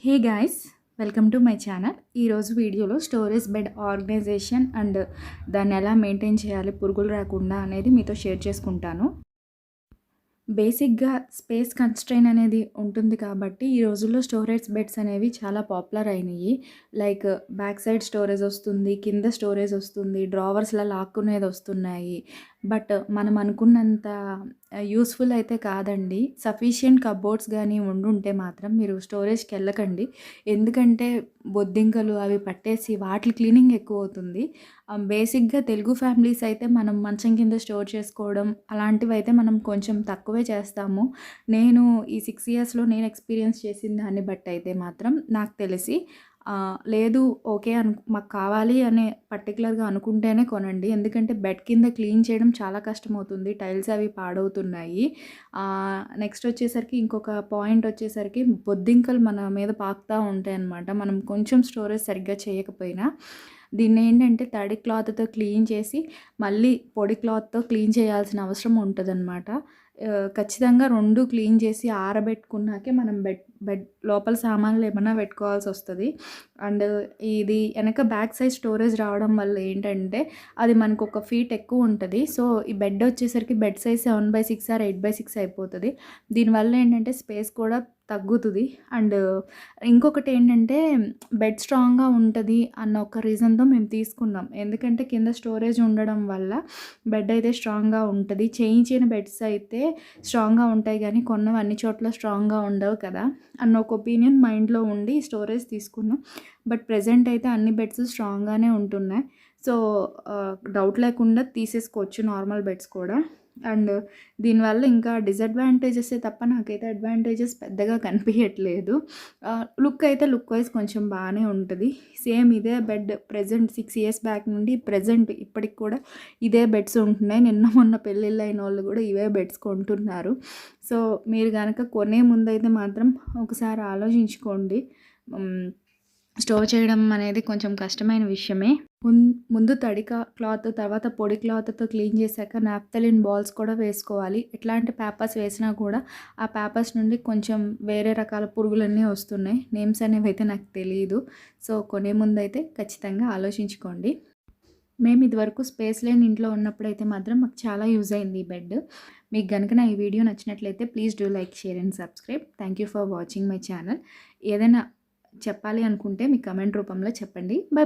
Hey guys, welcome to my channel. ఈరోజు వీడియోలో storage bed organisation and దాన్ని ఎలా మెయింటైన్ చేయాలి పురుగులు రాకుండా అనేది మీతో షేర్ చేసుకుంటాను. బేసిక్‌గా స్పేస్ కన్‌స్ట్రెయిన్ అనేది ఉంటుంది కాబట్టి, ఈ రోజుల్లో స్టోరేజ్ బెడ్స్ అనేవి చాలా పాపులర్ అయినాయి. లైక్ బ్యాక్ సైడ్ స్టోరేజ్ వస్తుంది, కింద స్టోరేజ్ వస్తుంది, డ్రావర్స్‌లా లాక్కునేది వస్తున్నాయి. బట్ మనం అనుకున్నంత యూజ్‌ఫుల్ అయితే కాదండి. సఫిషియెంట్ కప్‌బోర్డ్స్ గానీ ఉండుంటే మాత్రం మీరు స్టోరేజ్‌కెళ్ళకండి. ఎందుకంటే బొద్దింకలు అవి పట్టేసి వాటిలి క్లీనింగ్ ఎక్కువవుతుంది. బేసిక్‌గా తెలుగు ఫ్యామిలీస్ అయితే మనం మంచం కింద స్టోర్ చేసుకోవడం అలాంటివైతే మనం కొంచెం తక్కువే చేస్తాము. నేను ఈ 6 ఇయర్స్‌లో నేను ఎక్స్‌పీరియన్స్ చేసిన దాన్ని బట్టయితే మాత్రం నాకు తెలిసి లేదు ఓకే మాకు కావాలి అనే పర్టిక్యులర్‌గా అనుకుంటేనే కొనండి. ఎందుకంటే బెడ్ కింద క్లీన్ చేయడం చాలా కష్టమవుతుంది. టైల్స్ అవి పాడవుతున్నాయి. నెక్స్ట్ వచ్చేసరికి ఇంకొక పాయింట్ వచ్చేసరికి బొద్దింకలు మన మీద పాకుతా ఉంటాయన్నమాట. మనం కొంచెం స్టోరేజ్ సరిగ్గా చేయకపోయినా. దీన్నేంటంటే తడి క్లాత్‌తో క్లీన్ చేసి మళ్ళీ పొడి క్లాత్‌తో క్లీన్ చేయాల్సిన అవసరం ఉంటదనమాట. ఖచ్చితంగా 2 క్లీన్ చేసి ఆరబెట్టుకున్నాకే మనం బెడ్ బెడ్ లోపల సామాన్లు ఏమన్నా పెట్టుకోవాల్సొస్తది. అండ్ ఇది ఎనక బ్యాక్ సైడ్ స్టోరేజ్ రావడం వల్ల ఏంటంటే అది మనకొక ఫీట్ ఎక్కువ ఉంటది. సో, ఈ బెడ్ వచ్చేసరికి బెడ్ సైజ్ 7/6 ఆర్ 8/6 అయిపోతది. దీనివల్ల ఏంటంటే స్పేస్ కూడా తగ్గుతది. అండ్ ఇంకొకటేంటంటే బెడ్ స్ట్రాంగ్‌గా ఉంటది అన్న ఒక రీజన్‌తో మేము తీసుకున్నాం. ఎందుకంటే కింద స్టోరేజ్ ఉండడం వల్ల బెడ్ అయితే స్ట్రాంగ్‌గా ఉంటది. చేయించిన బెడ్స్ అయితే స్ట్రాంగ్‌గా ఉంటాయి గానీ కొన్నవి అన్ని చోట్ల స్ట్రాంగ్‌గా ఉండవు కదా! అన్న ఒక ఒపీనియన్ మైండ్‌లో ఉండి స్టోరేజ్ తీసుకున్నాం. బట్ ప్రెజెంట్ అయితే అన్ని బెడ్స్ స్ట్రాంగ్‌గానే ఉంటున్నాయి. సో, డౌట్ లేకుండా తీసేసుకోవచ్చు నార్మల్ బెడ్స్ కూడా. అండ్ దీనివల్ల ఇంకా డిసడ్వాంటేజెసే తప్ప నాకైతే అడ్వాంటేజెస్ పెద్దగా కనిపియట్లేదు. లుక్ వైస్ కొంచెం బానే ఉంటది. సేమ్ ఇదే బెడ్ ప్రెజెంట్ 6 ఇయర్స్ బ్యాక్ నుండి ప్రెజెంట్ ఇప్పటికి కూడా ఇదే బెడ్స్ ఉంటున్నాయి. నిన్న మొన్న పెళ్ళిళ్ళైనోళ్ళు గూడా ఇవే బెడ్స్ కొంటున్నారు. సో, మీరు గనక కొనే ముందైతే మాత్రం ఒకసారి ఆలోచించుకోండి. స్టోర్ చేయడం అనేది కొంచెం కష్టమైన విషయమే. ముందు తడి క్లాత్ తర్వాత పొడి క్లాత్‌తో క్లీన్ చేశాక నాప్థలిన్ బాల్స్ కూడా వేసుకోవాలి. ఎట్లాంటి పేపర్స్ వేసినా కూడా ఆ పేపర్స్ నుండి కొంచెం వేరే రకాల పురుగులన్నీ వస్తున్నాయి. నేమ్స్ అనేవైతే నాకు తెలీదు. సో, కొనే ముందైతే ఖచ్చితంగా ఆలోచించుకోండి. మేము ఇదివరకు స్పేస్ లేని ఇంట్లో ఉన్నప్పుడైతే మాత్రం మాకు చాలా యూజ్ అయింది ఈ బెడ్. మీకు గనుక నా ఈ వీడియో నచ్చినట్లయితే please do like, share and subscribe. Thank you for watching my channel. ఏదైనా చెప్పాలి అనుకుంటే మీ కమెంట్ రూపంలో చెప్పండి. బై.